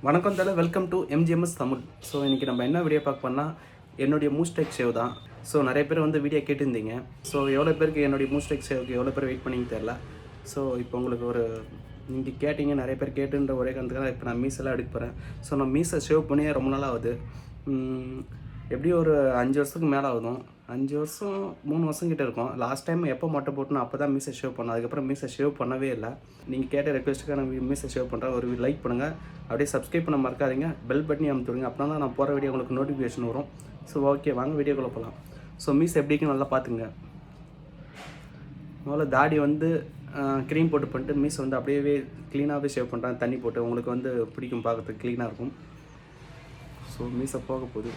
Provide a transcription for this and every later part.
வணக்கம் தல, welcome to Mgms Tamil. So இன்றைக்கி நம்ம என்ன வீடியோ பார்க்க போனால் என்னுடைய மூஸ்டெக் ஷேவ் தான். ஸோ நிறைய பேர் வந்து வீடியோ கேட்டிருந்தீங்க. ஸோ எவ்வளோ பேருக்கு என்னுடைய மூஸ்டெக் ஷேவுக்கு எவ்வளோ பேர் வெயிட் பண்ணிங்க தெரில. ஸோ இப்போ உங்களுக்கு ஒரு நீங்கள் கேட்டிங்க, நிறைய பேர் கேட்டுன்ற ஒரே காரணத்துக்காக இப்போ நான் மீசெல்லாம் எடுக்க போகிறேன். ஸோ நான் மீசை ஷேவ் பண்ணியே ரொம்ப நாள் ஆகுது. எப்படியும் ஒரு 5 வருஷத்துக்கு மேலே ஆகுதும். 5 வருஷம் 3 வருஷம் கிட்டே இருக்கும். லாஸ்ட் டைம் எப்போ மொட்டை போட்டுனா அப்போ தான் மீசை ஷேவ் பண்ணேன். அதுக்கப்புறம் மீசை ஷேவ் பண்ணவே இல்லை. நீங்கள் கேட்ட ரெக்வஸ்ட்டுக்காக நான் மீசை ஷேவ் பண்ணுறேன். ஒரு லைக் பண்ணுங்கள், அப்படியே சப்ஸ்கிரைப் பண்ண மறக்காதீங்க, பெல் பட்டனி அமுத்துடுங்க. அப்படின்னா தான் நான் போகிற வீடியோ உங்களுக்கு நோட்டிஃபிகேஷன் வரும். ஸோ ஓகே, வாங்க வீடியோக்குள்ளே போகலாம். ஸோ மீசை எப்படின்னு நல்லா பார்த்துங்க. முதல்ல தாடி வந்து க்ரீம் போட்டு பண்ணிட்டு மீசை வந்து அப்படியே க்ளீனாகவே ஷேவ் பண்ணுறேன். தண்ணி போட்டு உங்களுக்கு வந்து பிடிக்கும், பார்க்குறதுக்கு க்ளீனாக இருக்கும். ஸோ மீசை போக போகுது.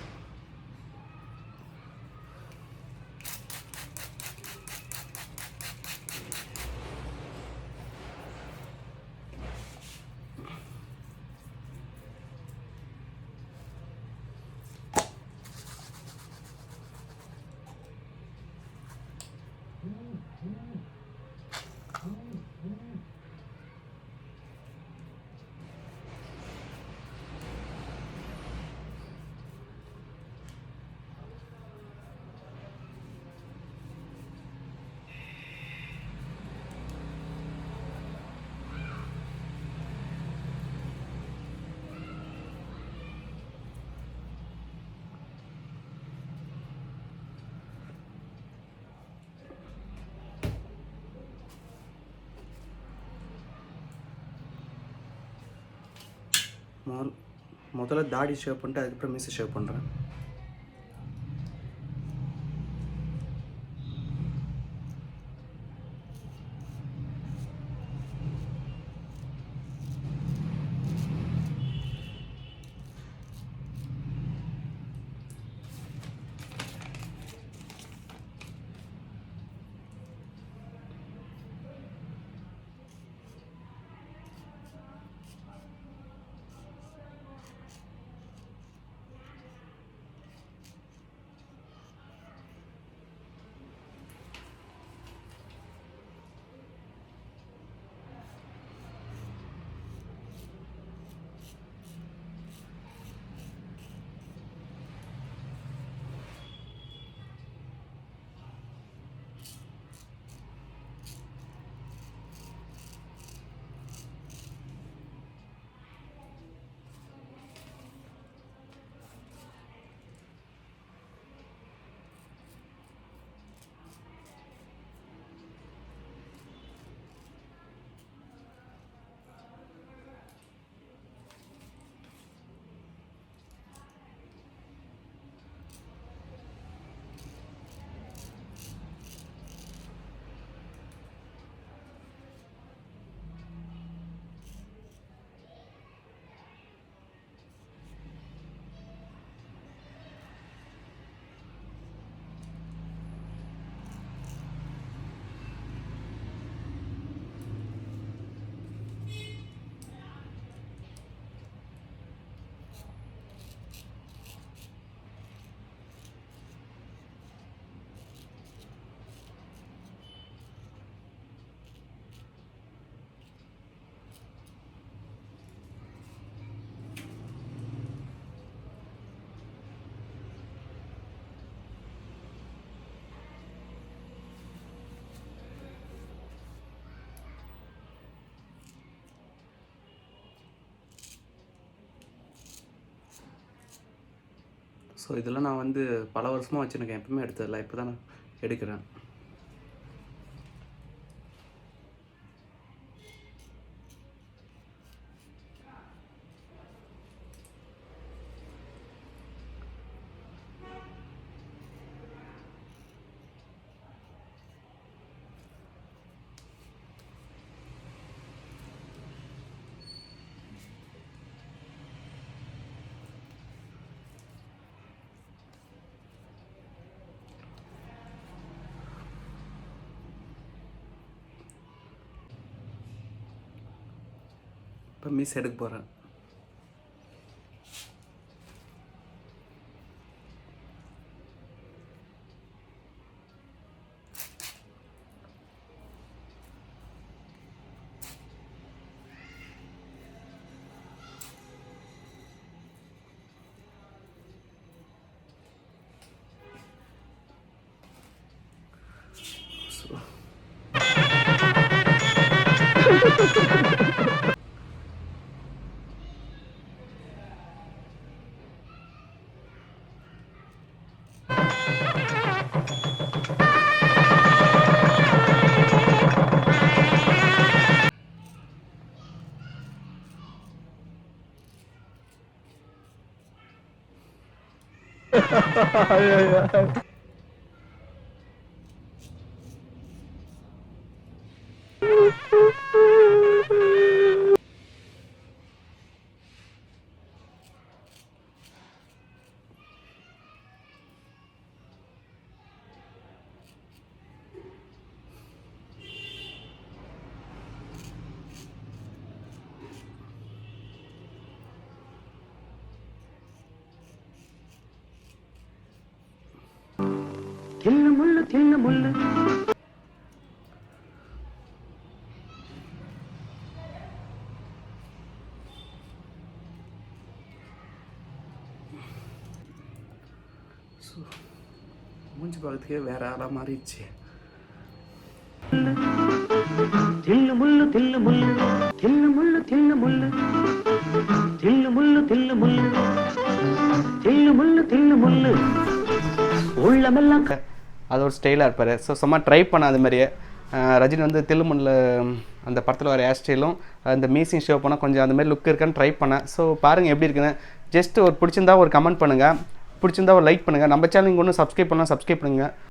முதல்ல தாடி ஷேவ் பண்ணிட்டு அதுக்கப்புறம் மீசை ஷேவ் பண்ணுறேன். ஸோ இதெல்லாம் நான் வந்து பல வருஷமாக வச்சுருக்கேன், எப்பவுமே எடுத்ததில்லை, இப்போ தான் நான் எடுக்கிறேன். இப்போ மீசை எடுக்க போகிறேன். தின்னு முள்ளு மூஞ்சி பார்க்கறதுக்கே வேற ஆளா மாறிடுச்சு. தில்லு முள்ளு தில்லு முள்ளு தில்லு முள்ளு தில்லு முள்ளு தில்லு முள்ளு தில்லு முள்ளு தில்லு முள்ளு தில்லு முள்ளு உள்ளமெல்லாம் அது ஒரு ஸ்டைலாக இருப்பார். ஸோ சும்மா ட்ரை பண்ண அது மாதிரியே ரஜினி வந்து தில்லுமுல்ல அந்த படத்தில் வர ஹேர் ஸ்டைலும் அந்த மீசிங் ஷோ பண்ணால் கொஞ்சம் அந்த மாதிரி லுக் இருக்கான்னு ட்ரை பண்ணேன். ஸோ பாருங்கள் எப்படி இருக்குன்னு. ஜஸ்ட் ஒரு பிடிச்சிருந்தா ஒரு கமெண்ட் பண்ணுங்கள், பிடிச்சிருந்தா ஒரு லைக் பண்ணுங்கள். நம்ம சேனலுக்கு ஒன்றும் சப்ஸ்கிரைப் பண்ணலாம், சப்ஸ்கிரைப் பண்ணுங்கள்.